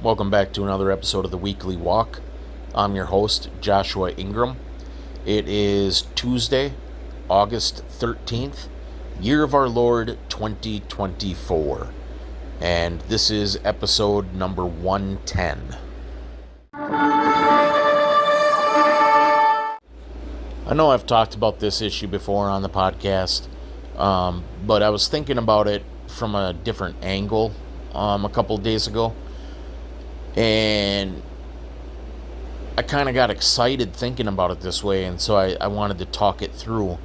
Welcome back to another episode of the Weekly Walk. I'm your host, Joshua Ingram. It is Tuesday, August 13th, year of our Lord 2024. And this is episode number 110. I know I've talked about this issue before on the podcast, but I was thinking about it from a different angle a couple of days ago. And I kind of got excited thinking about it this way, and so I wanted to talk it through.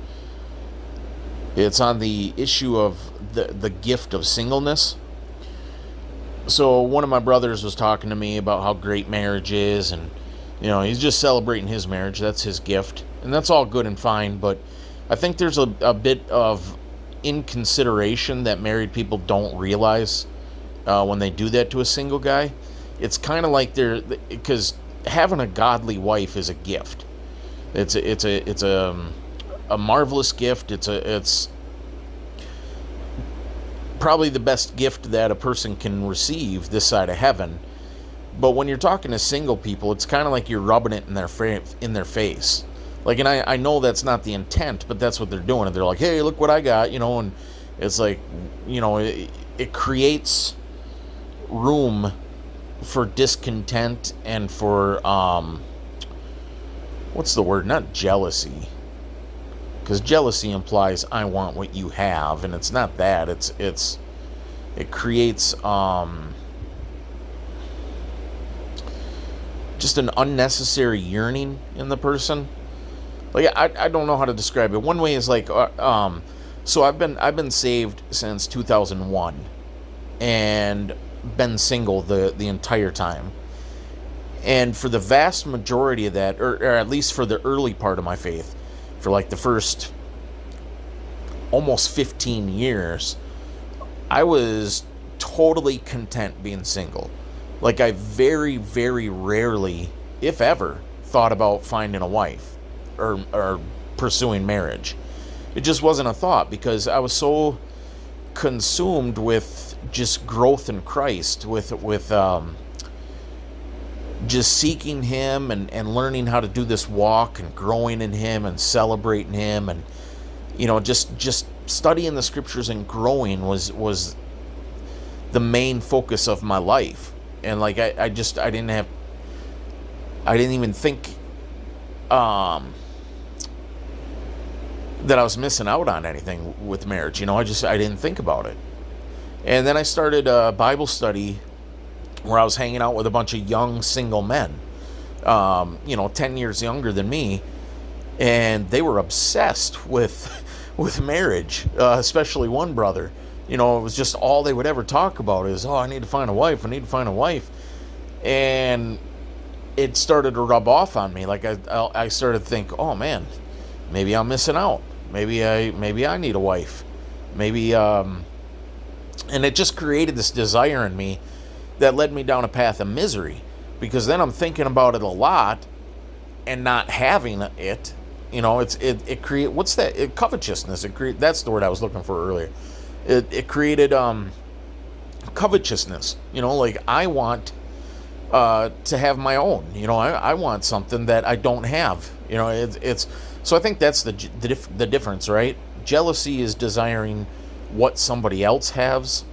It's on the issue of the gift of singleness. So one of my brothers was talking to me about how great marriage is, and he's just celebrating his marriage. That's his gift, and that's all good and fine, but I think there's a bit of inconsideration that married people don't realize when they do that to a single guy. It's kind of like because having a godly wife is a gift. It's a marvelous gift. It's probably the best gift that a person can receive this side of heaven. But when you're talking to single people, it's kind of like you're rubbing it in their face. Like, and I know that's not the intent, but that's what they're doing. And they're like, hey, look what I got, and it's like, it creates room for discontent and for what's the word? Not jealousy, because jealousy implies I want what you have, and it's not that. It creates just an unnecessary yearning in the person. Like, I don't know how to describe it. One way is like so I've been saved since 2001 and been single the entire time, and for the vast majority of that, or at least for the early part of my faith, for like the first almost 15 years, I was totally content being single. Like, I very, very rarely, if ever, thought about finding a wife or pursuing marriage. It just wasn't a thought, because I was so consumed with just growth in Christ, with just seeking Him and learning how to do this walk and growing in Him and celebrating Him, and just studying the Scriptures and growing was the main focus of my life. And like I didn't even think that I was missing out on anything with marriage. I didn't think about it. And then I started a Bible study where I was hanging out with a bunch of young single men, 10 years younger than me, and they were obsessed with marriage, especially one brother. It was just all they would ever talk about is, I need to find a wife, and it started to rub off on me. Like, I started to think, oh man, maybe I'm missing out. Maybe I need a wife. Maybe, and it just created this desire in me that led me down a path of misery, because then I'm thinking about it a lot and not having it. It create, what's that? Covetousness. That's the word I was looking for earlier. It created covetousness. Like, I want to have my own. I want something that I don't have. So I think that's the difference, right? Jealousy is desiring what somebody else has.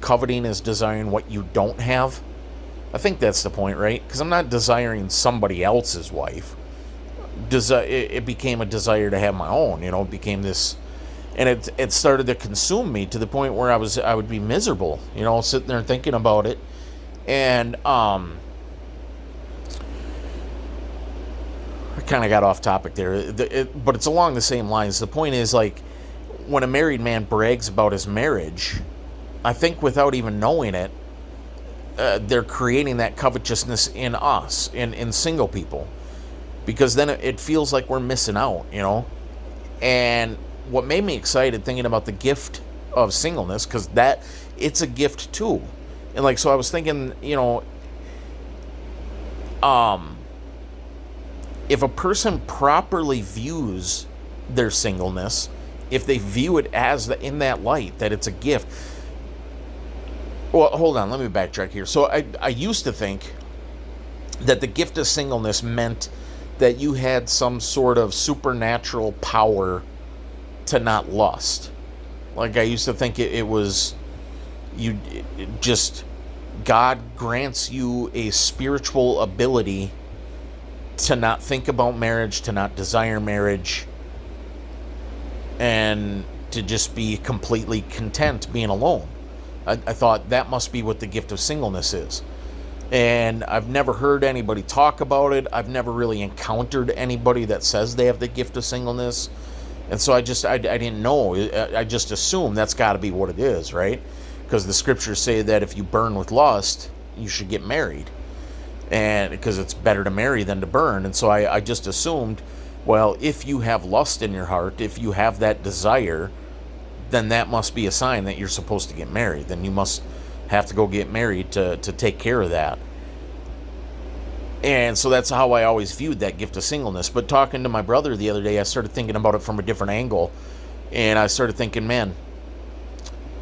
Coveting is desiring what you don't have. I think that's the point, right? Because I'm not desiring somebody else's wife. It became a desire to have my own. It became this, and it started to consume me to the point where I would be miserable. Sitting there thinking about it, and I kind of got off topic there, but it's along the same lines. The point is, like, when a married man brags about his marriage, I think without even knowing it, they're creating that covetousness in us, in single people, because then it feels like we're missing out, And what made me excited thinking about the gift of singleness, because it's a gift too. And like, so I was thinking, if a person properly views their singleness, if they view it as in that light, that it's a gift, Well, hold on, let me backtrack here. So I used to think that the gift of singleness meant that you had some sort of supernatural power to not lust. Like, I used to think it was you it just God grants you a spiritual ability to not think about marriage, to not desire marriage, and to just be completely content being alone. I thought that must be what the gift of singleness is. And I've never heard anybody talk about it. I've never really encountered anybody that says they have the gift of singleness. And so I didn't know. I just assumed that's got to be what it is, right? Because the scriptures say that if you burn with lust, you should get married. And because it's better to marry than to burn. And so I just assumed, well, if you have lust in your heart, if you have that desire, then that must be a sign that you're supposed to get married. Then you must have to go get married to take care of that. And so that's how I always viewed that gift of singleness. But talking to my brother the other day, I started thinking about it from a different angle. And I started thinking, man,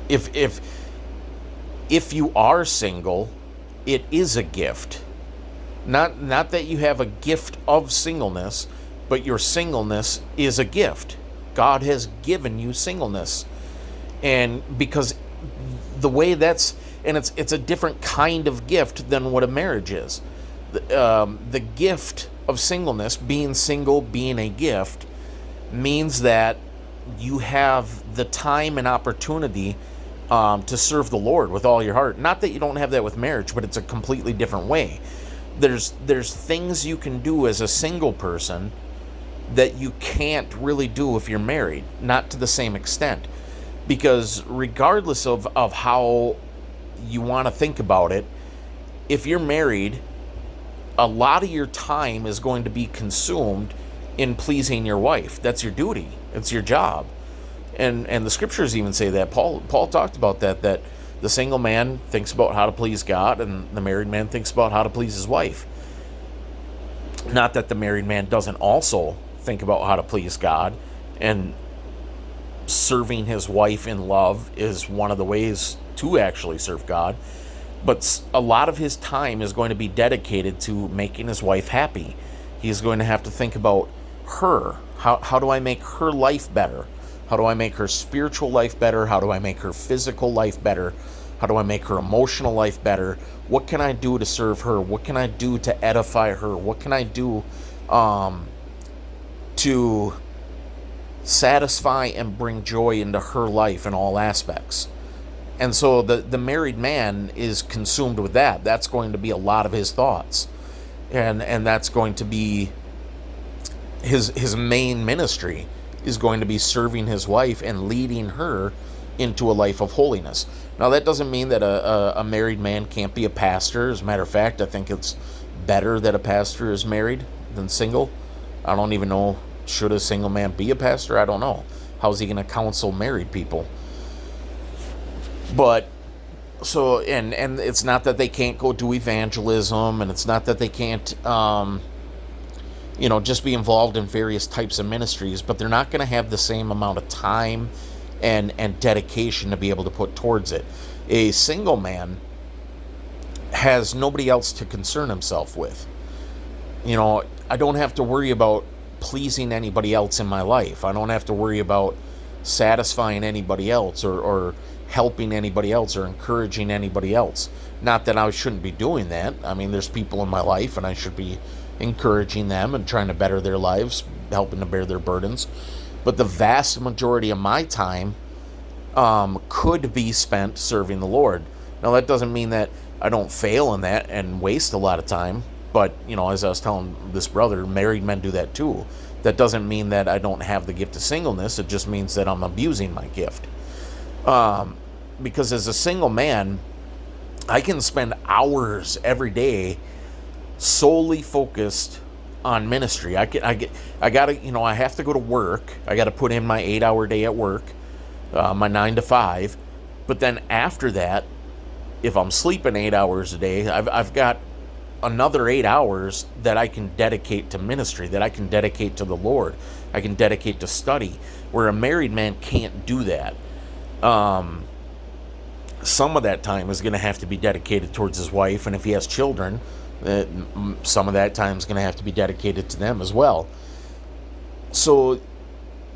if you are single, it is a gift. Not that you have a gift of singleness, but your singleness is a gift. God has given you singleness. And because the way that's, and it's a different kind of gift than what a marriage is. The gift of singleness, being single, being a gift, means that you have the time and opportunity to serve the Lord with all your heart. Not that you don't have that with marriage, but it's a completely different way. There's things you can do as a single person that you can't really do if you're married, not to the same extent. Because regardless of how you want to think about it, if you're married, a lot of your time is going to be consumed in pleasing your wife. That's your duty. It's your job. And the scriptures even say that. Paul talked about that the single man thinks about how to please God, and the married man thinks about how to please his wife. Not that the married man doesn't also think about how to please God, and serving his wife in love is one of the ways to actually serve God. But a lot of his time is going to be dedicated to making his wife happy. He's going to have to think about her. How do I make her life better? How do I make her spiritual life better? How do I make her physical life better? How do I make her emotional life better? What can I do to serve her? What can I do to edify her? What can I do to satisfy and bring joy into her life in all aspects? And so the married man is consumed with that. That's going to be a lot of his thoughts. And that's going to be his main ministry, is going to be serving his wife and leading her into a life of holiness. Now, that doesn't mean that a married man can't be a pastor. As a matter of fact, I think it's better that a pastor is married than single. I don't even know, should a single man be a pastor? I don't know. How's he going to counsel married people? But, so, and it's not that they can't go do evangelism, and it's not that they can't, just be involved in various types of ministries, but they're not going to have the same amount of time and dedication to be able to put towards it. A single man has nobody else to concern himself with. I don't have to worry about pleasing anybody else in my life. I don't have to worry about satisfying anybody else or helping anybody else or encouraging anybody else. Not that I shouldn't be doing that. I mean, there's people in my life and I should be encouraging them and trying to better their lives, helping to bear their burdens. But the vast majority of my time could be spent serving the Lord. Now, that doesn't mean that I don't fail in that and waste a lot of time. But, as I was telling this brother, married men do that too. That doesn't mean that I don't have the gift of singleness. It just means that I'm abusing my gift. Because as a single man, I can spend hours every day solely focused on ministry. I have to go to work. I got to put in my 8-hour day at work, my 9 to 5. But then after that, if I'm sleeping 8 hours a day, I've got another 8 hours that I can dedicate to ministry, that I can dedicate to the Lord. I can dedicate to study, where a married man can't do that. some of that time is going to have to be dedicated towards his wife, and if he has children, some of that time is going to have to be dedicated to them as well. So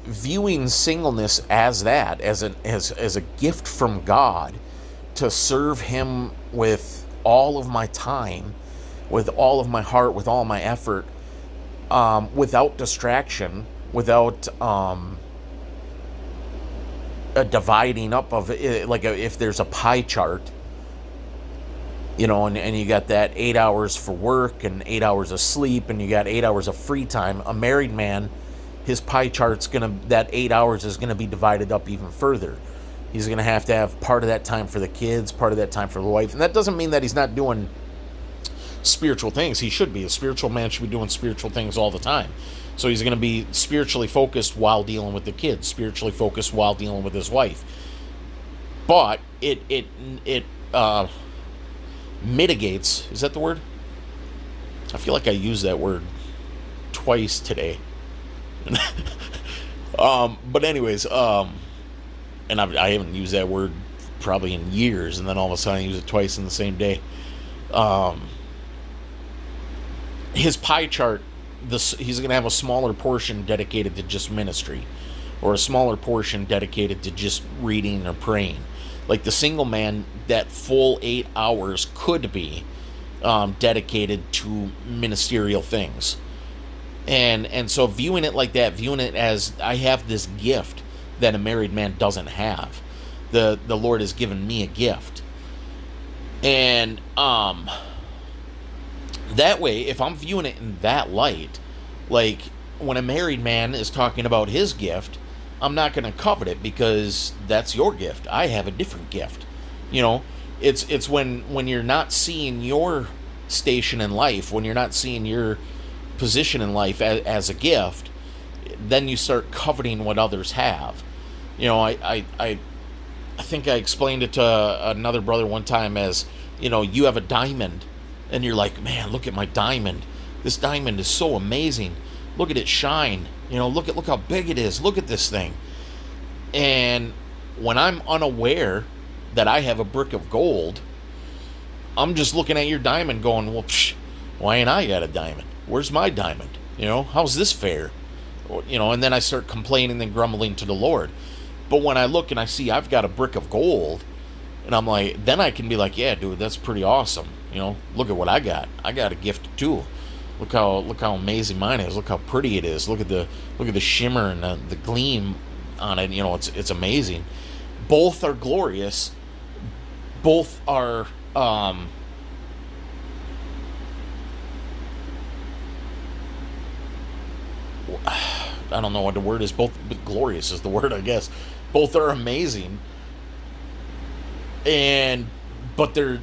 viewing singleness as that, as a gift from God to serve him with all of my time, with all of my heart, with all my effort, without distraction, without a dividing up of it, like if there's a pie chart, and you got that 8 hours for work and 8 hours of sleep, and you got 8 hours of free time. A married man, his pie chart's that 8 hours is gonna be divided up even further. He's gonna have to have part of that time for the kids, part of that time for the wife, and that doesn't mean that he's not doing spiritual things. He should be. A spiritual man should be doing spiritual things all the time. So he's going to be spiritually focused while dealing with the kids, spiritually focused while dealing with his wife. But it mitigates. Is that the word? I feel like I used that word twice today. But anyways, and I haven't used that word probably in years, and then all of a sudden I use it twice in the same day. His pie chart, he's going to have a smaller portion dedicated to just ministry, or a smaller portion dedicated to just reading or praying. Like the single man, that full 8 hours could be dedicated to ministerial things. And so viewing it like that, viewing it as I have this gift that a married man doesn't have. The Lord has given me a gift. And that way, if I'm viewing it in that light, like when a married man is talking about his gift, I'm not going to covet it because that's your gift. I have a different gift. It's when you're not seeing your station in life, when you're not seeing your position in life as a gift, then you start coveting what others have. I think I explained it to another brother one time as, you have a diamond, and you're like, man, look at my diamond. This diamond is so amazing. Look at it shine. Look how big it is. Look at this thing. And when I'm unaware that I have a brick of gold, I'm just looking at your diamond going, well, why ain't I got a diamond? Where's my diamond? How's this fair? And then I start complaining and grumbling to the Lord. But when I look and I see I've got a brick of gold, and I'm like, then I can be like, yeah, dude, that's pretty awesome. Look at what I got. I got a gift too. Look how amazing mine is. Look how pretty it is. Look at the shimmer and the gleam on it. It's amazing. Both are glorious. Both are I don't know what the word is. Both, but glorious is the word, I guess. Both are amazing. But they're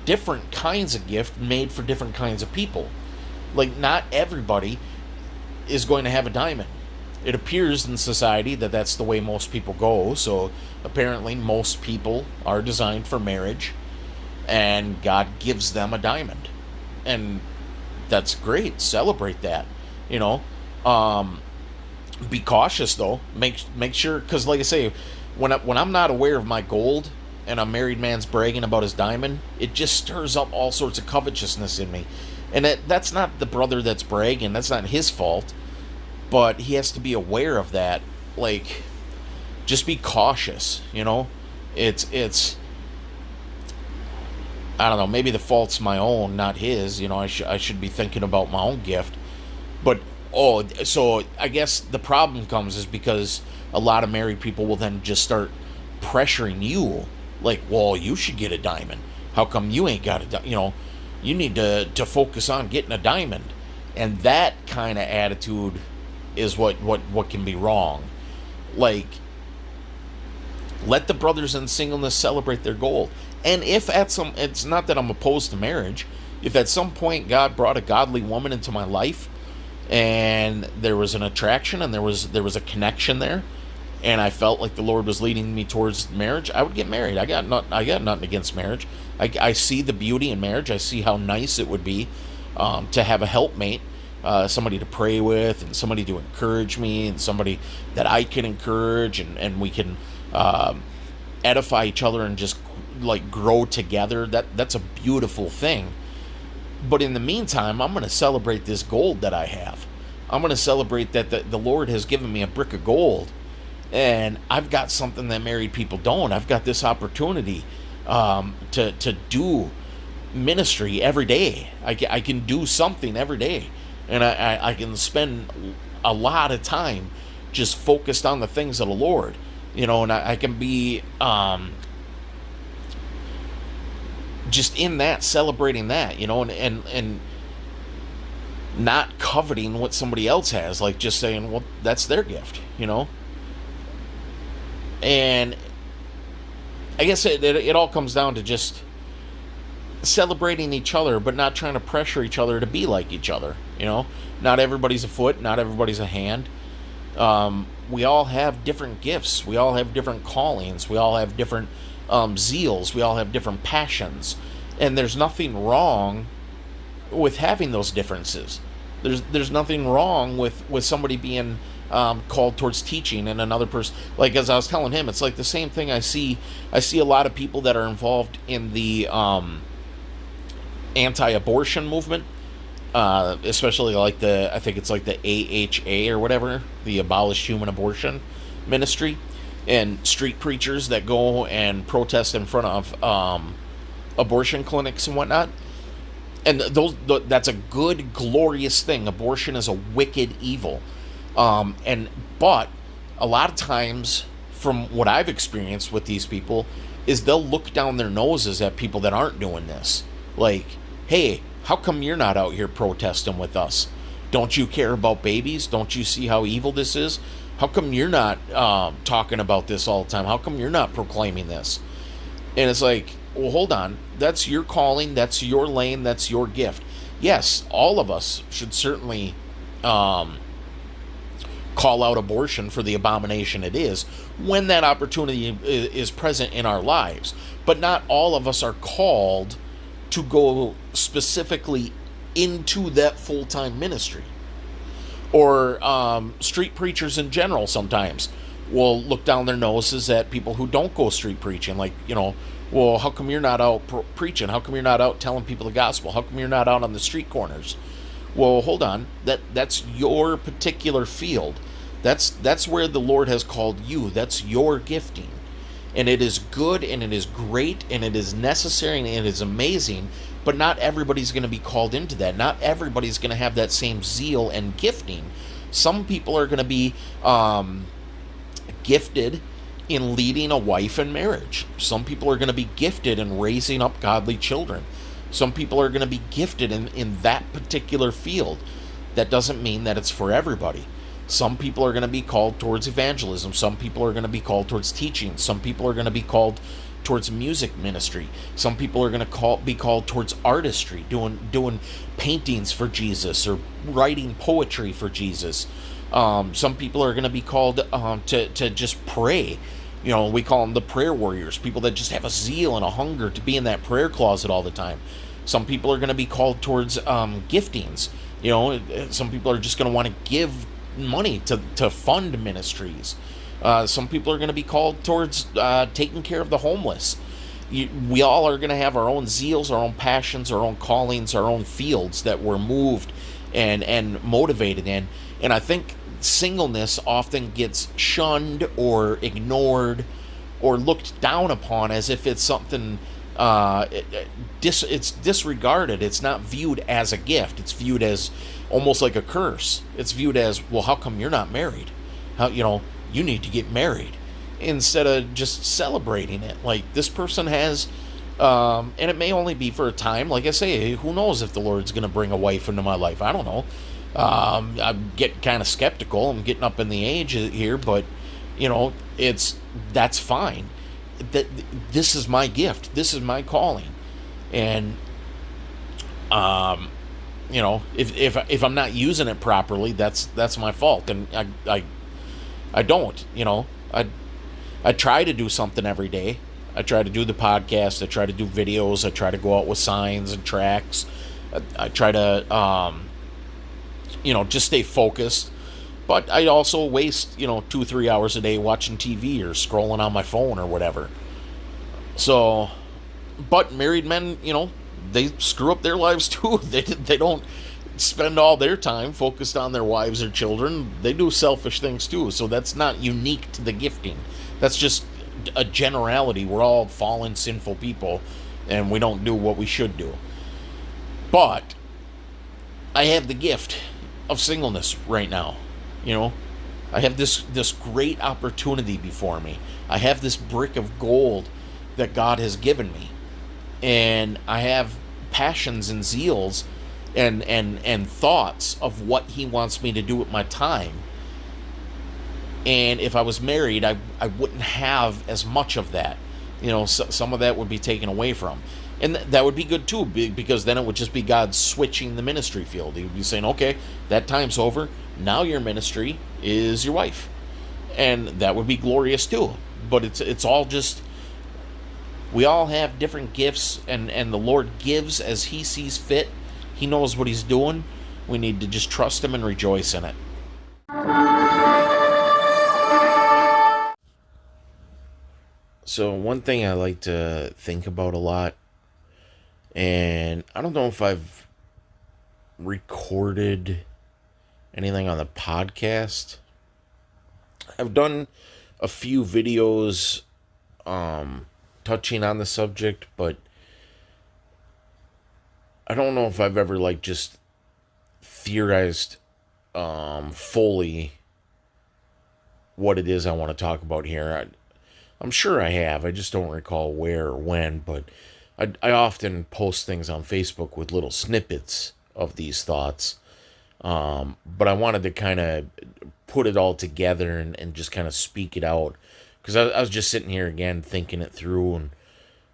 different kinds of gift made for different kinds of people. Like, not everybody is going to have a diamond. It appears in society that that's the way most people go. So apparently most people are designed for marriage, and God gives them a diamond, and that's great. Celebrate that. Be cautious though. Make sure, because like I say, when I'm not aware of my gold, and a married man's bragging about his diamond, it just stirs up all sorts of covetousness in me. And that's not the brother that's bragging. That's not his fault. But he has to be aware of that. Like, just be cautious, It's I don't know, maybe the fault's my own, not his. I should be thinking about my own gift. But, so I guess the problem comes is because a lot of married people will then just start pressuring you. Like, well, you should get a diamond. How come you ain't got a diamond? You need to focus on getting a diamond. And that kind of attitude is what can be wrong. Like, let the brothers in singleness celebrate their gold. And if it's not that I'm opposed to marriage. If at some point God brought a godly woman into my life, and there was an attraction, and there was a connection there, and I felt like the Lord was leading me towards marriage, I would get married. I got nothing against marriage. I see the beauty in marriage. I see how nice it would be to have a helpmate, somebody to pray with, and somebody to encourage me, and somebody that I can encourage, and we can edify each other and just like grow together. That's a beautiful thing. But in the meantime, I'm going to celebrate this gold that I have. I'm going to celebrate that the Lord has given me a brick of gold, and I've got something that married people don't. I've got this opportunity to do ministry every day. I can do something every day, and I can spend a lot of time just focused on the things of the Lord, and I can be just in that, celebrating that, and not coveting what somebody else has, like just saying, well, that's their gift, and I guess it all comes down to just celebrating each other, but not trying to pressure each other to be like each other. Not everybody's a foot, not everybody's a hand. We all have different gifts. We all have different callings. We all have different zeals. We all have different passions, and there's nothing wrong with having those differences. There's nothing wrong with somebody being called towards teaching and another person, like as I was telling him, it's like the same thing. I see a lot of people that are involved in the anti-abortion movement, especially like I think it's like the AHA or whatever, the Abolish Human Abortion Ministry, and street preachers that go and protest in front of abortion clinics and whatnot. And that's a good, glorious thing. Abortion is a wicked evil. But a lot of times, from what I've experienced with these people, is they'll look down their noses at people that aren't doing this. Like, hey, how come you're not out here protesting with us? Don't you care about babies? Don't you see how evil this is? How come you're not talking about this all the time? How come you're not proclaiming this? And it's like, well, hold on. That's your calling. That's your lane. That's your gift. Yes, all of us should certainly call out abortion for the abomination it is when that opportunity is present in our lives. But not all of us are called to go specifically into that full-time ministry. Or street preachers in general sometimes will look down their noses at people who don't go street preaching. Like, well, how come you're not out preaching? How come you're not out telling people the gospel? How come you're not out on the street corners? Well, hold on. That's your particular field. That's where the Lord has called you. That's your gifting. And it is good, and it is great, and it is necessary, and it is amazing. But not everybody's going to be called into that. Not everybody's going to have that same zeal and gifting. Some people are going to be gifted in leading a wife in marriage. Some people are going to be gifted in raising up godly children. Some people are going to be gifted in that particular field. That doesn't mean that it's for everybody. Some people are going to be called towards evangelism. Some people are going to be called towards teaching. Some people are going to be called towards music ministry. Some people are going to be called towards artistry, doing paintings for Jesus or writing poetry for Jesus. Some people are going to be called to just pray. We call them the prayer warriors, people that just have a zeal and a hunger to be in that prayer closet all the time. Some people are going to be called towards giftings. Some people are just going to want to give money to fund ministries. Some people are going to be called towards taking care of the homeless. We all are going to have our own zeals, our own passions, our own callings, our own fields that we're moved and motivated in. And I think singleness often gets shunned or ignored or looked down upon as if it's something it's disregarded. It's not viewed as a gift. It's viewed as almost like a curse. It's viewed as, well, how come you're not married? You need to get married, instead of just celebrating it. Like, this person has, and it may only be for a time. Like I say, who knows if the Lord's going to bring a wife into my life? I don't know. I'm getting kind of skeptical. I'm getting up in the age here, but that's fine. This is my gift. This is my calling, and if I'm not using it properly, that's my fault, and I don't. I try to do something every day. I try to do the podcast. I try to do videos. I try to go out with signs and tracts. I try to just stay focused. But I also waste, 2-3 hours a day watching TV or scrolling on my phone or whatever. So, But married men, they screw up their lives too. They don't spend all their time focused on their wives or children. They do selfish things too. So that's not unique to the gifting. That's just a generality. We're all fallen, sinful people, and we don't do what we should do. But I have the gift of singleness right now. You know, I have this great opportunity before me. I have this brick of gold that God has given me, and I have passions and zeals and thoughts of what He wants me to do with my time. And if I was married, I wouldn't have as much of that. Some of that would be taken away from. And that would be good too, because then it would just be God switching the ministry field. He would be saying, okay, that time's over. Now your ministry is your wife. And that would be glorious too. But it's all just, we all have different gifts, and the Lord gives as He sees fit. He knows what He's doing. We need to just trust Him and rejoice in it. So one thing I like to think about a lot, and I don't know if I've recorded anything on the podcast. I've done a few videos touching on the subject, but I don't know if I've ever just theorized fully what it is I want to talk about here. I'm sure I have. I just don't recall where or when, but I often post things on Facebook with little snippets of these thoughts. But I wanted to kind of put it all together and just kind of speak it out. Because I was just sitting here again thinking it through, and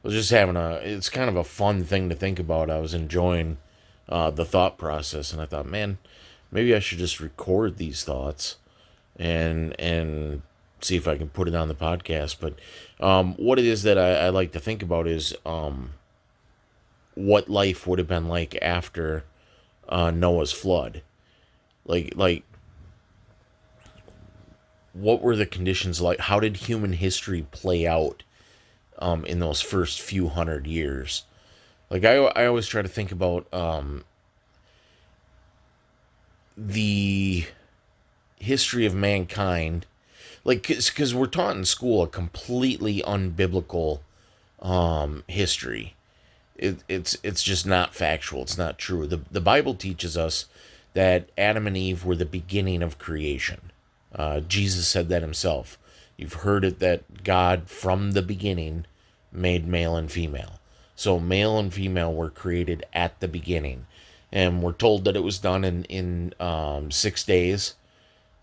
I was just it's kind of a fun thing to think about. I was enjoying the thought process, and I thought, man, maybe I should just record these thoughts and see if I can put it on the podcast. But what it is that I like to think about is what life would have been like after Noah's flood. Like what were the conditions like? How did human history play out in those first few hundred years? I always try to think about the history of mankind, because we're taught in school a completely unbiblical history. It's just not factual. It's not true. The Bible teaches us that Adam and Eve were the beginning of creation. Jesus said that Himself. You've heard it that God from the beginning made male and female. So male and female were created at the beginning. And we're told that it was done in 6 days.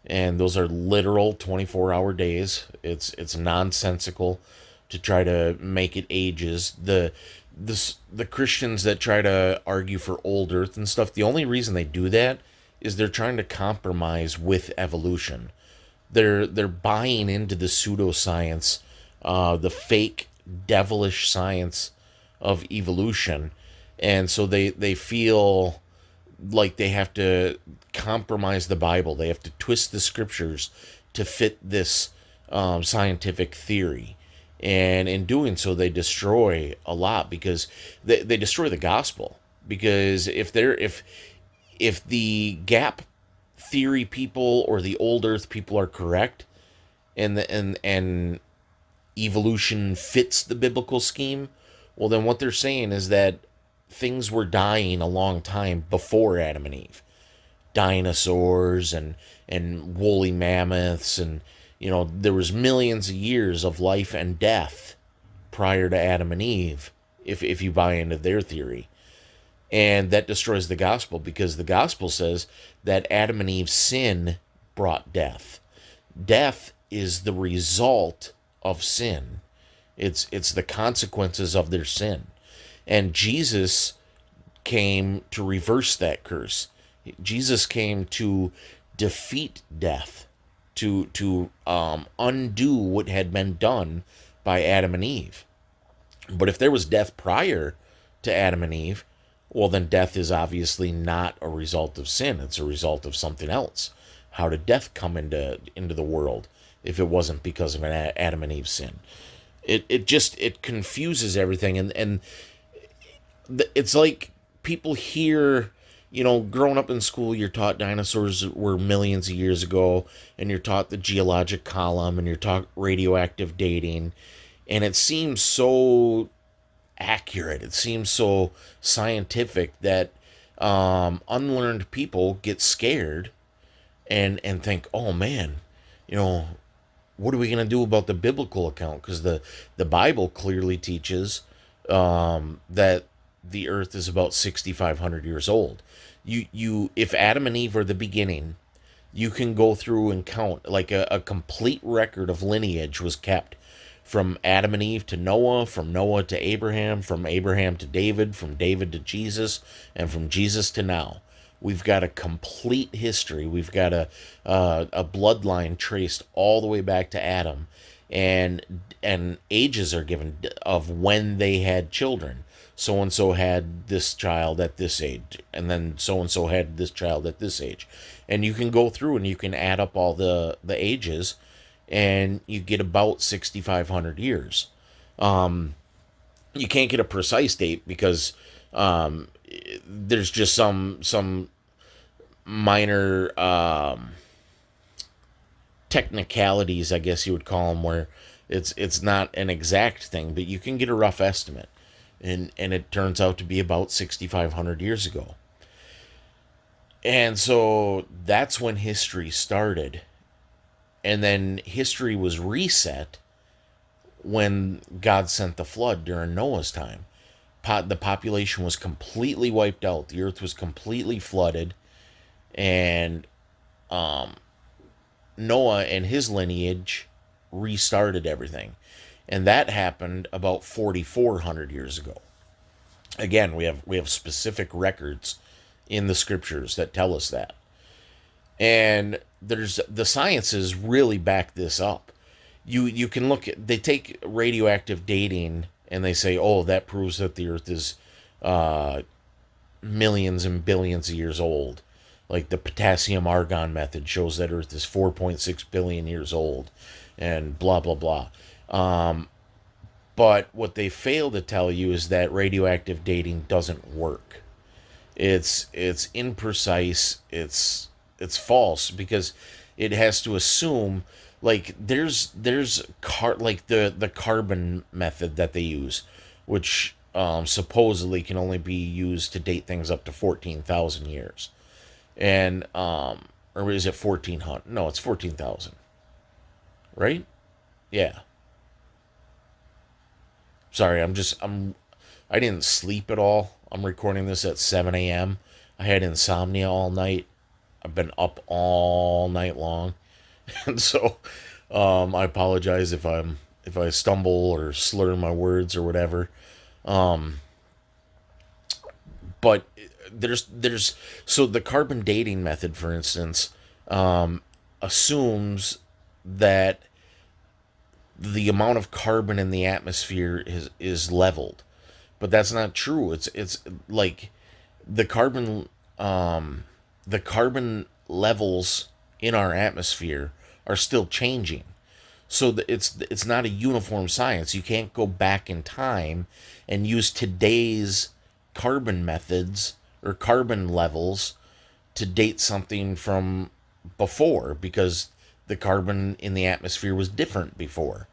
And those are literal 24-hour days. It's nonsensical to try to make it ages. The Christians that try to argue for old earth and stuff, the only reason they do that is they're trying to compromise with evolution. They're buying into the pseudoscience, the fake devilish science of evolution, and so they feel like they have to compromise the Bible. They have to twist the scriptures to fit this scientific theory. And in doing so, they destroy a lot, because they destroy the gospel. Because if the gap theory people or the old earth people are correct, and evolution fits the biblical scheme, well, then what they're saying is that things were dying a long time before Adam and Eve. Dinosaurs and woolly mammoths, and there was millions of years of life and death prior to Adam and Eve, if you buy into their theory. And that destroys the gospel, because the gospel says that Adam and Eve's sin brought death. Death is the result of sin. It's the consequences of their sin. And Jesus came to reverse that curse. Jesus came to defeat death, to undo what had been done by Adam and Eve. But if there was death prior to Adam and Eve, well, then death is obviously not a result of sin. It's a result of something else. How did death come into the world if it wasn't because of an Adam and Eve sin? It confuses everything, and it's like people hear, growing up in school, you're taught dinosaurs were millions of years ago, and you're taught the geologic column, and you're taught radioactive dating, and it seems so accurate. It seems so scientific that unlearned people get scared and think, oh man, you know, what are we going to do about the biblical account? Because the Bible clearly teaches that the earth is about 6,500 years old. If Adam and Eve are the beginning, you can go through and count, like a complete record of lineage was kept from Adam and Eve to Noah, from Noah to Abraham, from Abraham to David, from David to Jesus, and from Jesus to now. We've got a complete history. We've got a bloodline traced all the way back to Adam, and ages are given of when they had children. So and so had this child at this age, and then so and so had this child at this age, and you can go through and you can add up all the ages, and you get about 6,500 years. You can't get a precise date because there's just some minor technicalities, I guess you would call them, where it's not an exact thing, but you can get a rough estimate, and it turns out to be about 6,500 years ago. And so that's when history started, and then history was reset when God sent the flood during Noah's time. The population was completely wiped out. The earth was completely flooded, and Noah and his lineage restarted everything. And that happened about 4,400 years ago. Again, we have specific records in the scriptures that tell us that. And there's the sciences really back this up. You can look at, they take radioactive dating and they say, oh, that proves that the earth is millions and billions of years old. Like the potassium argon method shows that earth is 4.6 billion years old, and blah blah blah. But what they fail to tell you is that radioactive dating doesn't work. It's imprecise. It's false because it has to assume, like there's like the carbon method that they use, which supposedly can only be used to date things up to 14,000 years, and or is it 1,400? No, it's 14,000, right? Yeah. Sorry, I didn't sleep at all. I'm recording this at 7 a.m. I had insomnia all night. I've been up all night long, and so I apologize if I stumble or slur my words or whatever. But there's so the carbon dating method, for instance, assumes that the amount of carbon in the atmosphere is leveled, but that's not true. It's like the carbon the carbon levels in our atmosphere are still changing. So it's not a uniform science. You can't go back in time and use today's carbon methods or carbon levels to date something from before, because the carbon in the atmosphere was different before.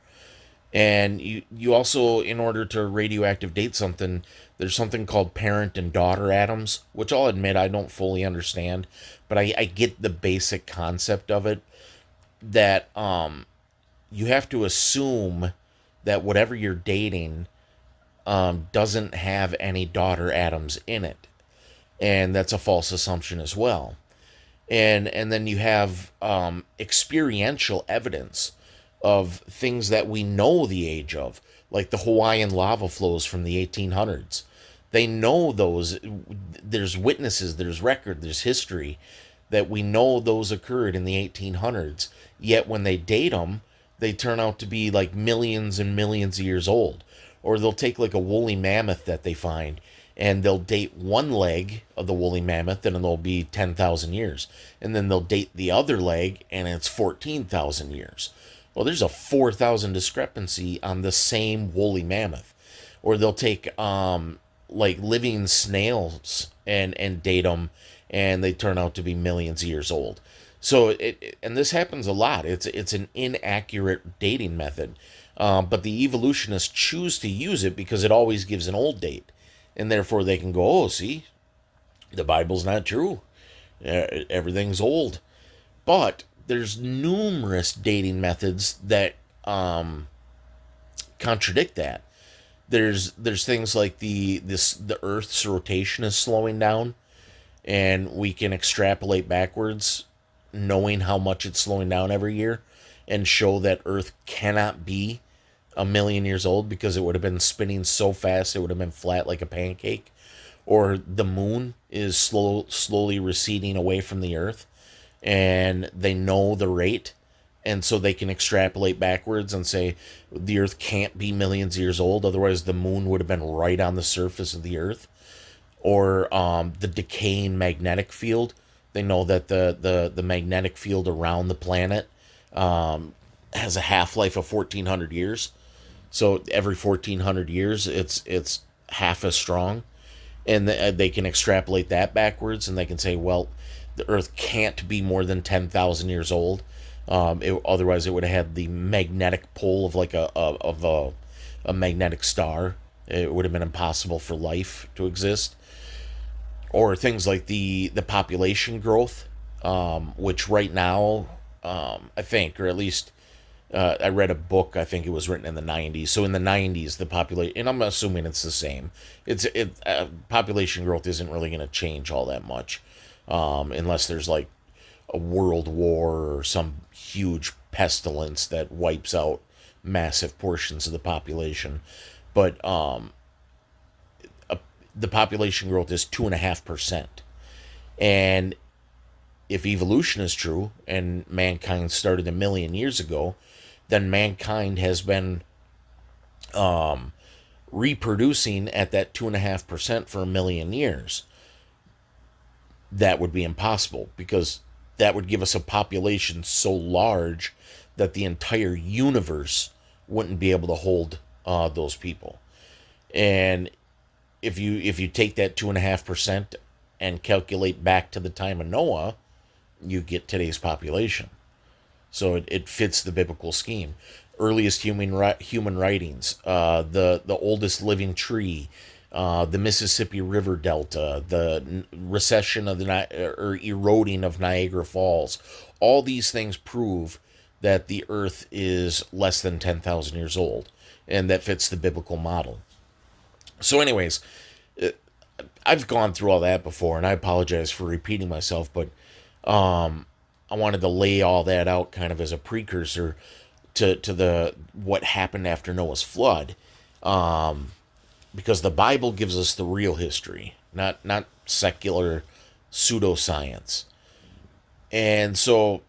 And you also, in order to radioactive date something, there's something called parent and daughter atoms, which I'll admit I don't fully understand, but I get the basic concept of it. That you have to assume that whatever you're dating doesn't have any daughter atoms in it, and that's a false assumption as well. And then you have experiential evidence of things that we know the age of, like the Hawaiian lava flows from the 1800s. They know those. There's witnesses, there's record, there's history that we know those occurred in the 1800s. Yet when they date them, they turn out to be like millions and millions of years old. Or they'll take like a woolly mammoth that they find, and they'll date one leg of the woolly mammoth and it'll be 10,000 years. And then they'll date the other leg and it's 14,000 years. Well, there's a 4,000 discrepancy on the same woolly mammoth. Or they'll take like living snails and date them, and they turn out to be millions of years old. So and this happens a lot. It's an inaccurate dating method, but the evolutionists choose to use it because it always gives an old date, and therefore they can go, oh, see, the Bible's not true. Everything's old. But there's numerous dating methods that contradict that. There's things like the Earth's rotation is slowing down, and we can extrapolate backwards, knowing how much it's slowing down every year, and show that Earth cannot be a million years old because it would have been spinning so fast it would have been flat like a pancake. Or the moon is slowly receding away from the Earth, and they know the rate, and so they can extrapolate backwards and say the Earth can't be millions of years old, otherwise the moon would have been right on the surface of the Earth. Or the decaying magnetic field. They know that the magnetic field around the planet has a half-life of 1,400 years. So every 1,400 years, it's half as strong. And they can extrapolate that backwards, and they can say, well, the Earth can't be more than 10,000 years old. Otherwise, it would have had the magnetic pull of like a magnetic star. It would have been impossible for life to exist. Or things like the population growth, which right now, I think, or at least I read a book, I think it was written in the 90s. So in the 90s, the population, and I'm assuming it's the same, population growth isn't really going to change all that much, unless there's like a world war or some huge pestilence that wipes out massive portions of the population. But the population growth is 2.5%. And if evolution is true and mankind started a million years ago, then mankind has been reproducing at that 2.5% for a million years. That would be impossible, because that would give us a population so large that the entire universe wouldn't be able to hold those people. And if you take that 2.5% and calculate back to the time of Noah, you get today's population. So it fits the biblical scheme. Earliest human writings, the oldest living tree, the Mississippi River Delta, the recession of or eroding of Niagara Falls. All these things prove that the Earth is less than 10,000 years old, and that fits the biblical model. So anyways, I've gone through all that before, and I apologize for repeating myself, but I wanted to lay all that out kind of as a precursor to the what happened after Noah's flood, because the Bible gives us the real history, not secular pseudoscience. And so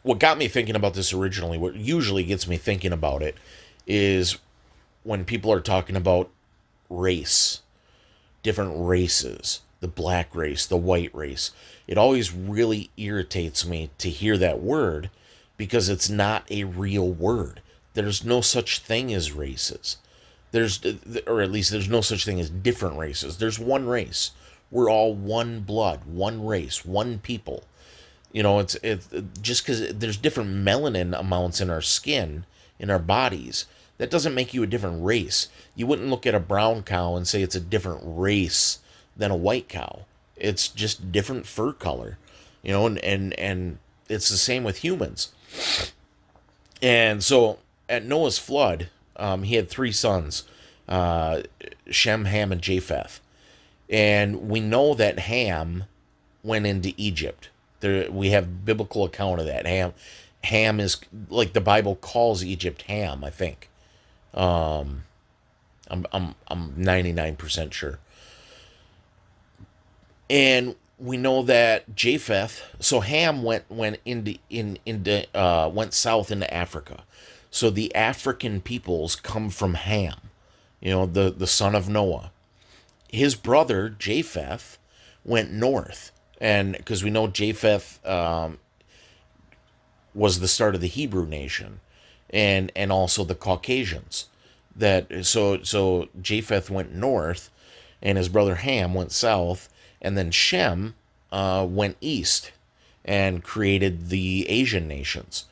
what got me thinking about this originally, what usually gets me thinking about it, is when people are talking about race, different races, the black race, the white race. It always really irritates me to hear that word, because it's not a real word. There's no such thing as races. Or at least there's no such thing as different races. There's one race. We're all one blood, one race, one people. You know, it's just because there's different melanin amounts in our skin, in our bodies, that doesn't make you a different race. You wouldn't look at a brown cow and say it's a different race than a white cow. It's just different fur color, you know, and it's the same with humans. And so at Noah's flood, he had three sons, Shem, Ham, and Japheth. And we know that Ham went into Egypt. We have biblical account of that. Ham is, like, the Bible calls Egypt Ham, I think. I'm 99% sure. And we know that Japheth, so Ham went south into Africa. So the African peoples come from Ham, you know, the son of Noah. His brother Japheth went north, and because we know Japheth was the start of the Hebrew nation, and also the Caucasians. So Japheth went north, and his brother Ham went south, and then Shem went east and created the Asian nations.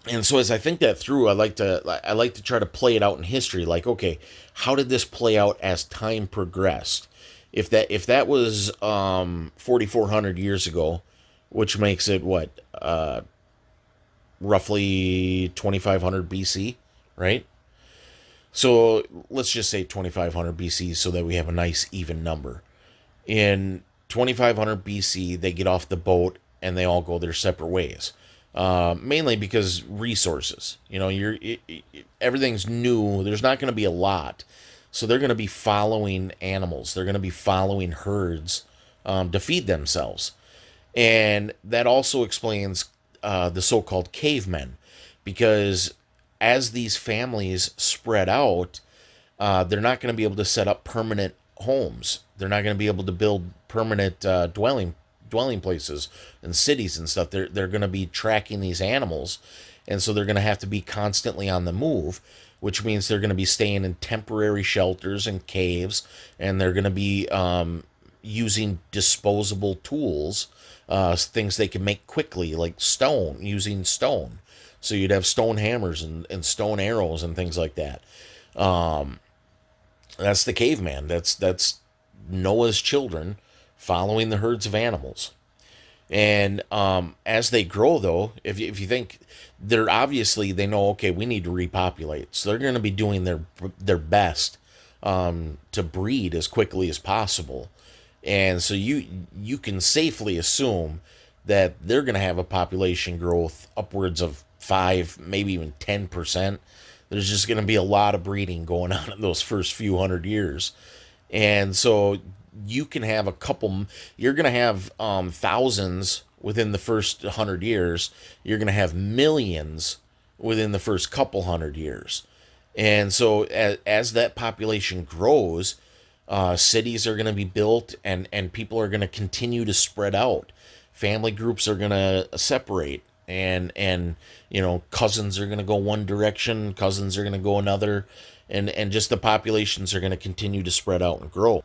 And so as I think that through, I like to try to play it out in history. Like, okay, how did this play out as time progressed? If that was 4,400 years ago, which makes it what, roughly 2,500 BC, right? So let's just say 2,500 BC so that we have a nice even number. In 2,500 BC, they get off the boat and they all go their separate ways. Mainly because resources. Everything's new. There's not going to be a lot, so they're going to be following animals. They're going to be following herds to feed themselves, and that also explains the so-called cavemen, because as these families spread out, they're not going to be able to set up permanent homes. They're not going to be able to build permanent dwelling places and cities and stuff. They're going to be tracking these animals, and so they're going to have to be constantly on the move, which means they're going to be staying in temporary shelters and caves, and they're going to be using disposable tools, things they can make quickly, like using stone. So you'd have stone hammers and stone arrows and things like that. That's the caveman. That's Noah's children following the herds of animals. And as they grow, though, if you think, they know, okay, we need to repopulate, so they're going to be doing their best to breed as quickly as possible. And so you can safely assume that they're going to have a population growth upwards of 5, maybe even 10%. There's just going to be a lot of breeding going on in those first few hundred years. And so you can have you're going to have thousands within the first 100 years. You're going to have millions within the first couple hundred years. And so as that population grows, cities are going to be built, and people are going to continue to spread out. Family groups are going to separate, and cousins are going to go one direction, cousins are going to go another, and just the populations are going to continue to spread out and grow.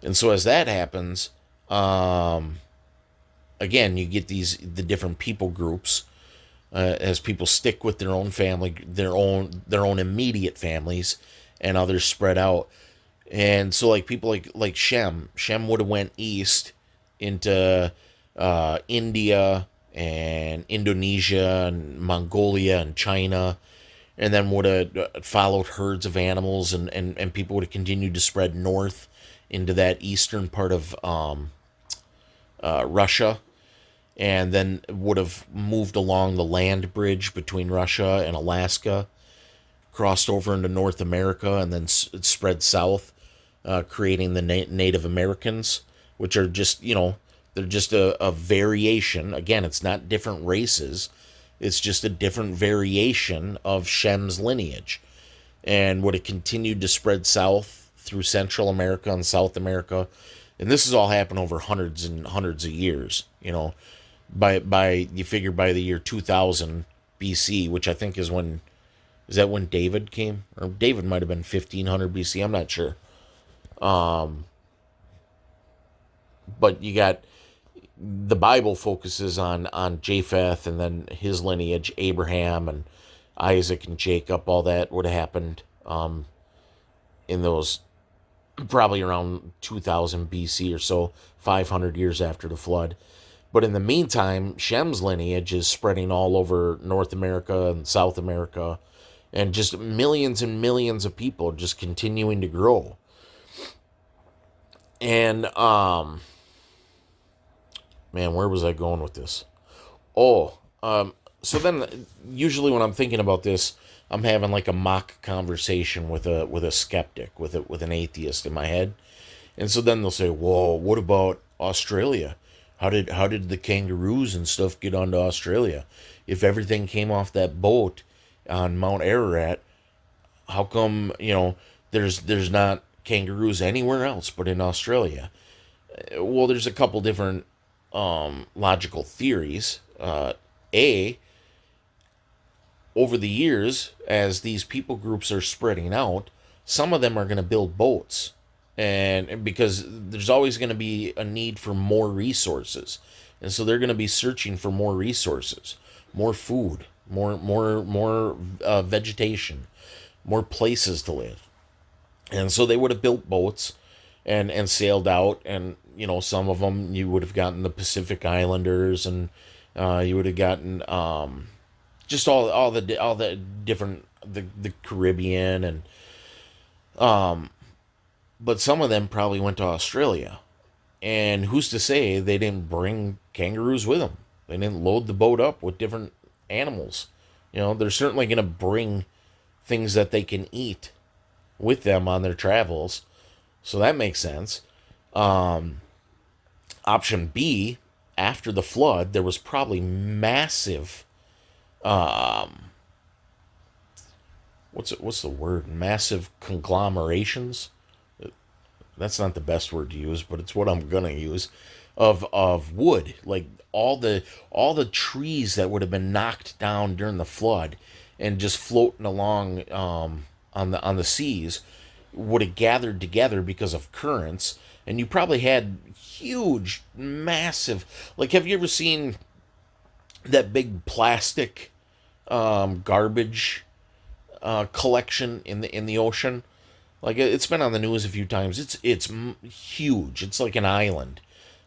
And so as that happens, again, you get the different people groups, as people stick with their own family, their own immediate families, and others spread out. And so, like, people like Shem would have went east into India and Indonesia and Mongolia and China, and then would have followed herds of animals, and people would have continued to spread north into that eastern part of Russia, and then would have moved along the land bridge between Russia and Alaska, crossed over into North America, and then spread south, creating the Native Americans, which are just, they're just a variation. Again, it's not different races. It's just a different variation of Shem's lineage. And would have continued to spread south through Central America and South America. And this has all happened over hundreds and hundreds of years. You figure by the year 2000 BC, which I think is when David came? Or David might have been 1500 BC, I'm not sure. But you got, the Bible focuses on Japheth, and then his lineage, Abraham and Isaac and Jacob. All that would have happened in those, probably around 2000 BC or so, 500 years after the flood. But in the meantime, Shem's lineage is spreading all over North America and South America, and just millions and millions of people just continuing to grow. And man, where was I going with this? So then usually when I'm thinking about this, I'm having like a mock conversation with a skeptic, with an atheist in my head. And so then they'll say, "Whoa, what about Australia? How did the kangaroos and stuff get onto Australia? If everything came off that boat on Mount Ararat, how come, there's not kangaroos anywhere else but in Australia?" Well, there's a couple different logical theories A, over the years, as these people groups are spreading out, some of them are going to build boats. And because there's always going to be a need for more resources. And so they're going to be searching for more resources, more food, more vegetation, more places to live. And so they would have built boats and sailed out. And, some of them you would have gotten the Pacific Islanders, and you would have gotten just all the different the Caribbean, and but some of them probably went to Australia, and who's to say they didn't bring kangaroos with them? They didn't load the boat up with different animals. They're certainly going to bring things that they can eat with them on their travels, so that makes sense. Option B, after the flood, there was probably massive what's the word? Massive conglomerations. That's not the best word to use, but it's what I'm gonna use. Of wood, like all the trees that would have been knocked down during the flood, and just floating along on the seas, would have gathered together because of currents, and you probably had huge, massive. Like, have you ever seen that big plastic garbage collection in the ocean? Like, it's been on the news a few times. It's huge. It's like an island.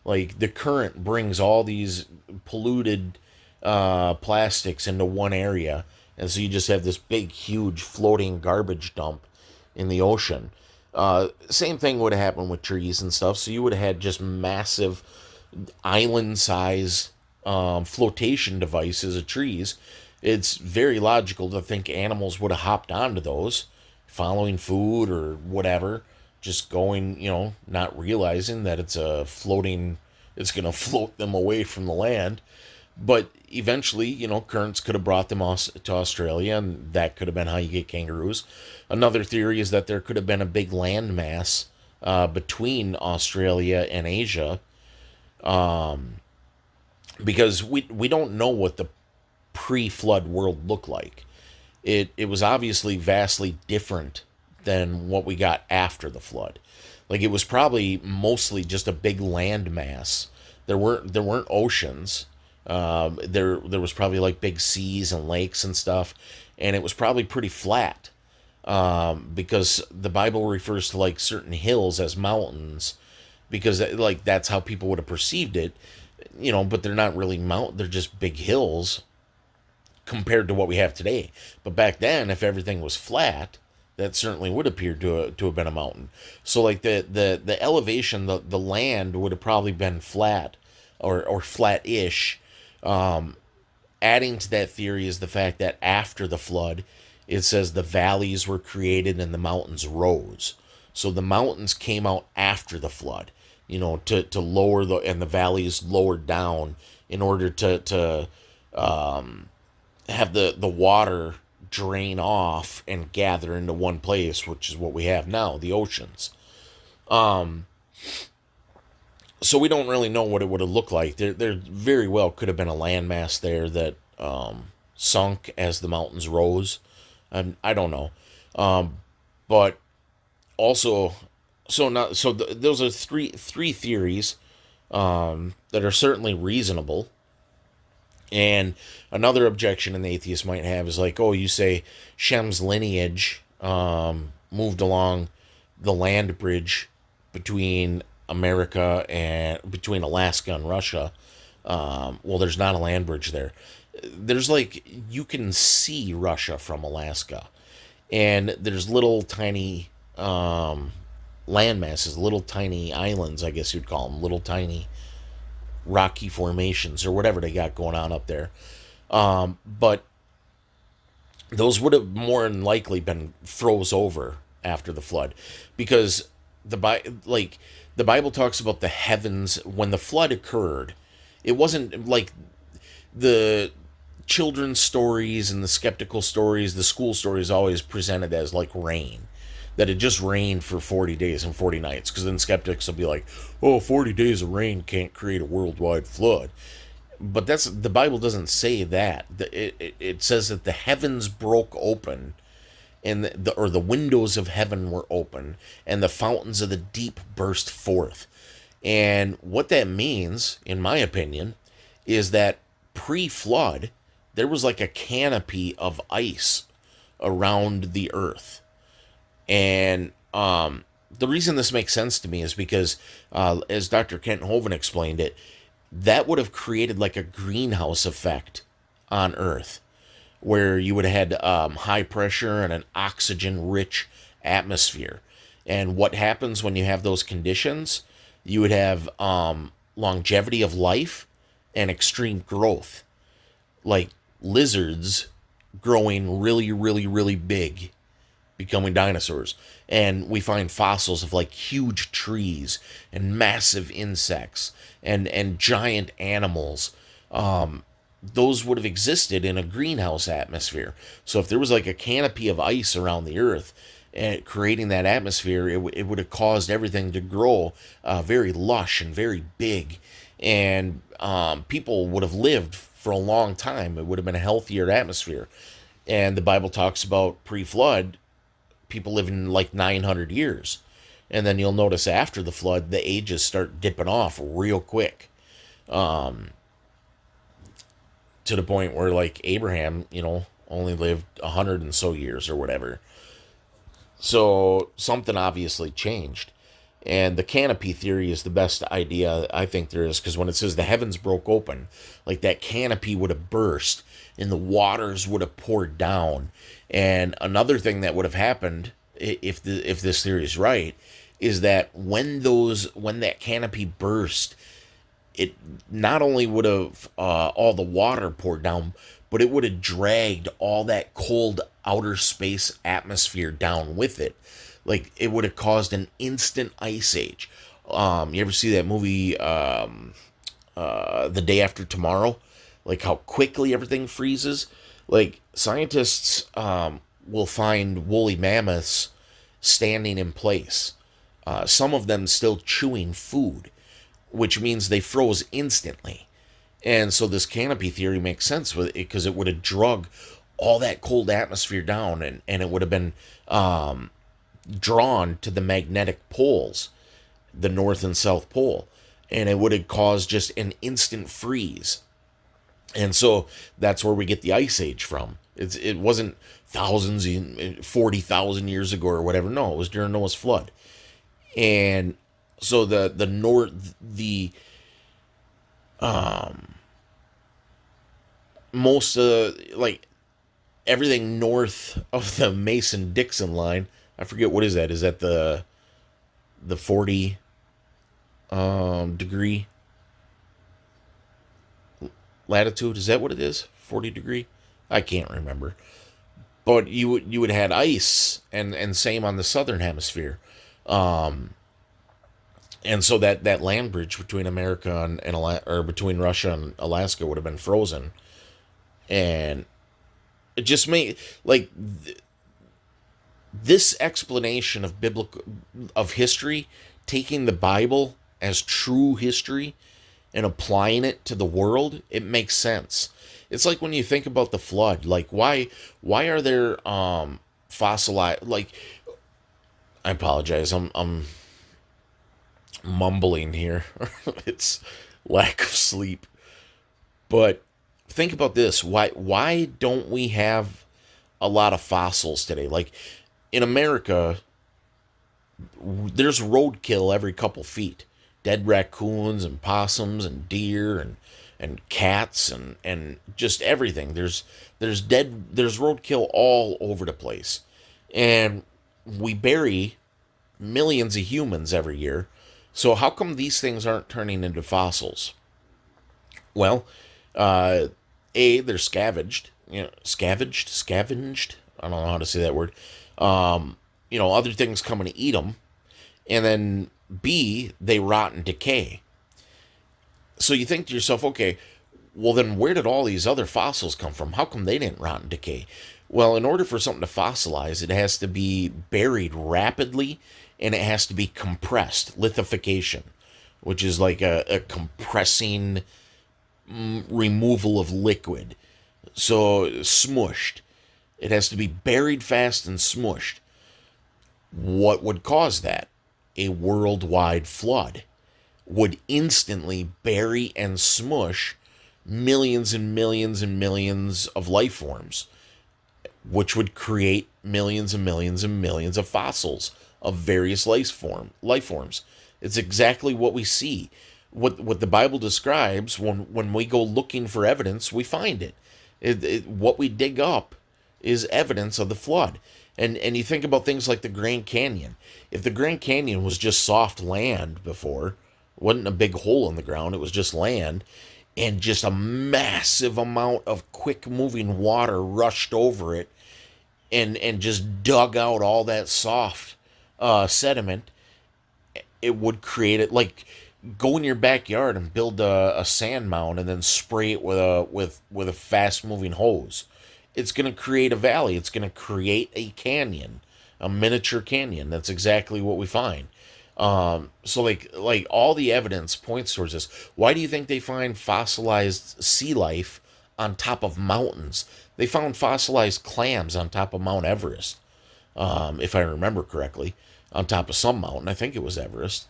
Like, the current brings all these polluted plastics into one area, and so you just have this big, huge floating garbage dump in the ocean. Same thing would have happened with trees and stuff. So you would have had just massive island size flotation devices of trees. It's very logical to think animals would have hopped onto those, following food or whatever, just going, not realizing that it's going to float them away from the land. But eventually, currents could have brought them to Australia, and that could have been how you get kangaroos. Another theory is that there could have been a big landmass between Australia and Asia, because we don't know what the pre-flood world looked like. It was obviously vastly different than what we got after the flood. Like, it was probably mostly just a big land mass. There weren't oceans. There was probably like big seas and lakes and stuff, and it was probably pretty flat. Because the Bible refers to like certain hills as mountains, because like that's how people would have perceived it. But they're not really they're just big hills compared to what we have today. But back then, if everything was flat, that certainly would appear to have been a mountain. So like the elevation, the land would have probably been flat or flat-ish. Adding to that theory is the fact that after the flood, it says the valleys were created and the mountains rose. So the mountains came out after the flood, to lower and the valleys lowered down in order to have the water drain off and gather into one place, which is what we have now, the oceans. So we don't really know what it would have looked like. There very well could have been a landmass there that sunk as the mountains rose. I don't know. But also, those are three theories that are certainly reasonable. And another objection an atheist might have is like, oh, you say Shem's lineage moved along the land bridge between between Alaska and Russia. Well, there's not a land bridge there. There's like, you can see Russia from Alaska, and there's little tiny land masses, little tiny islands, I guess you'd call them, little tiny rocky formations or whatever they got going on up there. But those would have more than likely been froze over after the flood, because the Bible talks about the heavens when the flood occurred. It wasn't like the children's stories and the skeptical stories, the school stories always presented as like rain. That it just rained for 40 days and 40 nights. Because then skeptics will be like, oh, 40 days of rain can't create a worldwide flood. but that's the Bible doesn't say that. It says that the heavens broke open, and the windows of heaven were open, and the fountains of the deep burst forth. And what that means, in my opinion, is that pre-flood, there was like a canopy of ice around the earth. And the reason this makes sense to me is because, as Dr. Kent Hovind explained it, that would have created like a greenhouse effect on Earth, where you would have had high pressure and an oxygen rich atmosphere. And what happens when you have those conditions? You would have longevity of life and extreme growth, like lizards growing really, really, really big, becoming dinosaurs. And we find fossils of like huge trees and massive insects and giant animals. Those would have existed in a greenhouse atmosphere. So if there was like a canopy of ice around the earth and creating that atmosphere, it would have caused everything to grow very lush and very big. And people would have lived for a long time. It would have been a healthier atmosphere. And the Bible talks about pre-flood, people living like 900 years. And then you'll notice after the flood, the ages start dipping off real quick. To the point where like Abraham, only lived 100 and so years or whatever. So something obviously changed. And the canopy theory is the best idea I think there is, because when it says the heavens broke open, like that canopy would have burst and the waters would have poured down. And another thing that would have happened, if this theory is right, is that when that canopy burst, it not only would have all the water poured down, but it would have dragged all that cold outer space atmosphere down with it. Like, it would have caused an instant ice age. You ever see that movie, The Day After Tomorrow? Like, how quickly everything freezes? Like, scientists will find woolly mammoths standing in place. Some of them still chewing food, which means they froze instantly. And so this canopy theory makes sense with it, because it would have drug all that cold atmosphere down, and it would have been drawn to the magnetic poles, the North and South Pole, and it would have caused just an instant freeze. And so that's where we get the Ice Age from. It wasn't 40,000 years ago or whatever. No, it was during Noah's flood. And so most like everything north of the Mason-Dixon line, I forget, what is that? Is that the 40 degree latitude? Is that what it is? 40 degree? I can't remember. But you would have had ice, and same on the southern hemisphere. And so that land bridge between America or between Russia and Alaska would have been frozen. And it just made, like, this explanation of history, taking the Bible as true history and applying it to the world, it makes sense. It's like when you think about the flood, like why are there fossilized, like, I apologize, I'm mumbling here. It's lack of sleep. But think about this. Why don't we have a lot of fossils today? Like, in America, there's roadkill every couple feet. Dead raccoons and possums and deer and cats and just everything. There's roadkill all over the place. And we bury millions of humans every year. So how come these things aren't turning into fossils? Well, they're scavenged. Scavenged. I don't know how to say that word. Other things come and eat them. And then B, they rot and decay. So you think to yourself, okay, well then where did all these other fossils come from? How come they didn't rot and decay? Well, in order for something to fossilize, it has to be buried rapidly, and it has to be compressed, lithification, which is like a compressing removal of liquid. So smushed. It has to be buried fast and smushed. What would cause that? A worldwide flood would instantly bury and smush millions and millions and millions of life forms, which would create millions and millions and millions of fossils of various life forms. It's exactly what we see. What the Bible describes, when we go looking for evidence, we find it. What we dig up is evidence of the flood. And you think about things like the Grand Canyon. If the Grand Canyon was just soft land before, wasn't a big hole in the ground, it was just land, and just a massive amount of quick moving water rushed over it and just dug out all that soft sediment, it would create it. Like, go in your backyard and build a sand mound and then spray it with a fast moving hose. It's going to create a valley. It's going to create a canyon, a miniature canyon. That's exactly what we find. So like all the evidence points towards this. Why do you think they find fossilized sea life on top of mountains? They found fossilized clams on top of Mount Everest, if I remember correctly, on top of some mountain. I think it was Everest.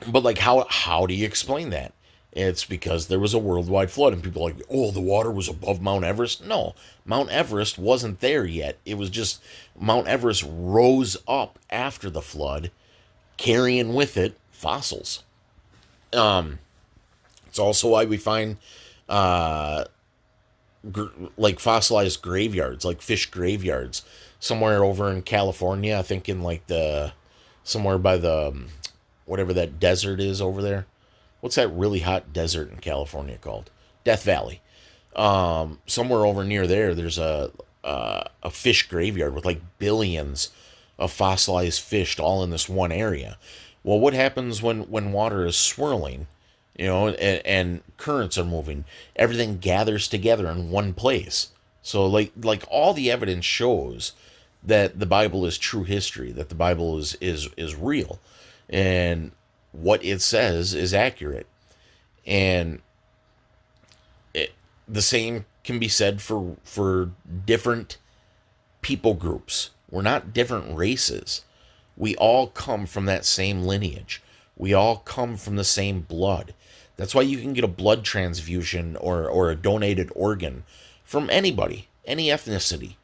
But like, how do you explain that? It's because there was a worldwide flood, and people are like, oh, the water was above Mount Everest. No, Mount Everest wasn't there yet. It was just Mount Everest rose up after the flood, carrying with it fossils. It's also why we find like fossilized graveyards, like fish graveyards, somewhere over in California. I think in like somewhere by the whatever that desert is over there. What's that really hot desert in California called? Death Valley. Somewhere over near there, there's a fish graveyard with like billions of fossilized fish all in this one area. Well, what happens when water is swirling, and currents are moving? Everything gathers together in one place. So like all the evidence shows that the Bible is true history, that the Bible is real, and what it says is accurate. And the same can be said for different people groups. We're not different races. We all come from that same lineage. We all come from the same blood. That's why you can get a blood transfusion or a donated organ from anybody, any ethnicity,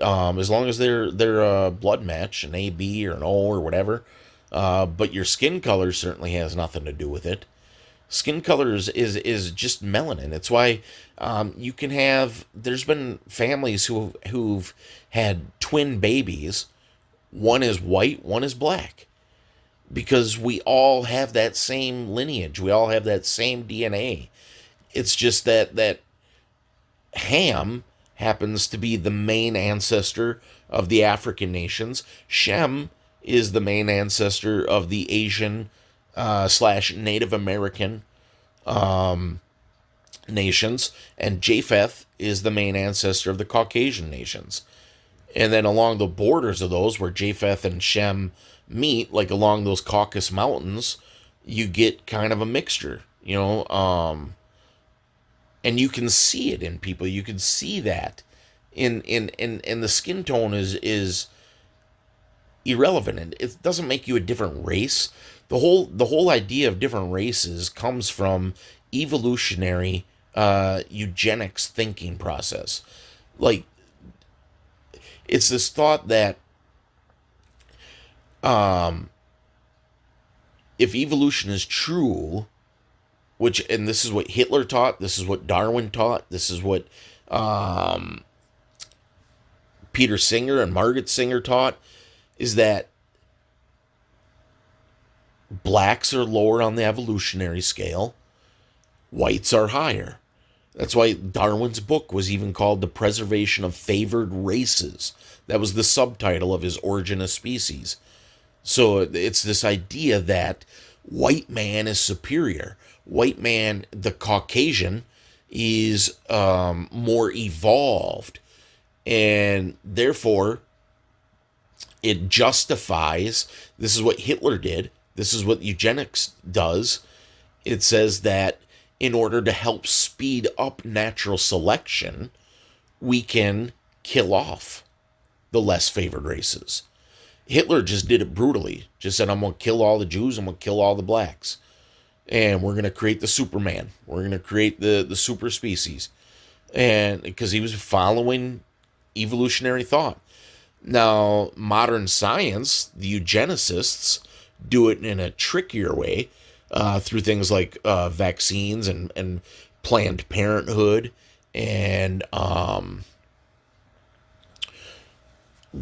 as long as they're a blood match, an AB or an O or whatever. But your skin color certainly has nothing to do with it. Skin color is just melanin. It's why you can have. There's been families who've had twin babies. One is white, one is black, because we all have that same lineage. We all have that same DNA. It's just that Ham happens to be the main ancestor of the African nations. Shem is the main ancestor of the Asian / Native American nations, and Japheth is the main ancestor of the Caucasian nations. And then along the borders of those, where Japheth and Shem meet, like along those Caucasus Mountains, you get kind of a mixture, and you can see it in people. You can see that in the skin tone is irrelevant, and it doesn't make you a different race. The whole idea of different races comes from evolutionary eugenics thinking process. Like, it's this thought that if evolution is true, and this is what Hitler taught, this is what Darwin taught, this is what Peter Singer and Margaret Singer taught, is that blacks are lower on the evolutionary scale, whites are higher. That's why Darwin's book was even called The Preservation of Favored Races. That was the subtitle of his Origin of Species. So it's this idea that white man is superior. White man, the Caucasian, is more evolved. And therefore, it justifies, this is what Hitler did, this is what eugenics does. It says that in order to help speed up natural selection, we can kill off the less favored races. Hitler just did it brutally. Just said, I'm going to kill all the Jews, I'm going to kill all the blacks. And we're going to create the Superman. We're going to create the super species. And because he was following evolutionary thought. Now, modern science, the eugenicists, do it in a trickier way through things like vaccines and Planned Parenthood and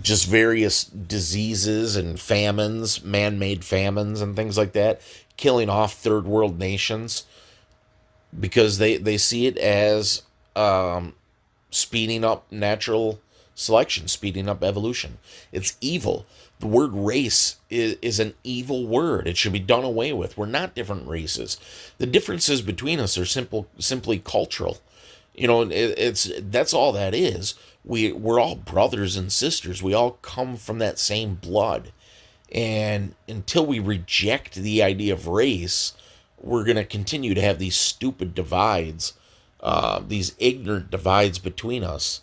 just various diseases and famines, man-made famines and things like that, killing off third world nations because they see it as speeding up natural selection, speeding up evolution. It's evil. The word race is an evil word. It should be done away with. We're not different races. The differences between us are simply cultural. That's all that is. We're all brothers and sisters. We all come from that same blood. And until we reject the idea of race, we're going to continue to have these stupid divides, these ignorant divides between us.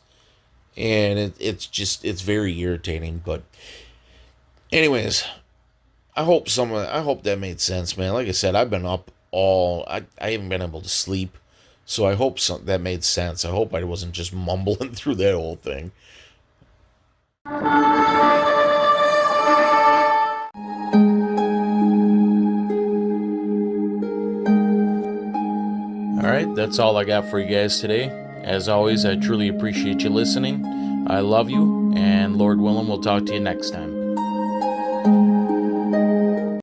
And it's very irritating. But anyways, I hope that made sense, man. Like I said, I've been up I haven't been able to sleep. So I hope that made sense. I hope I wasn't just mumbling through that whole thing. All right, that's all I got for you guys today. As always, I truly appreciate you listening. I love you, and Lord willing, we'll talk to you next time.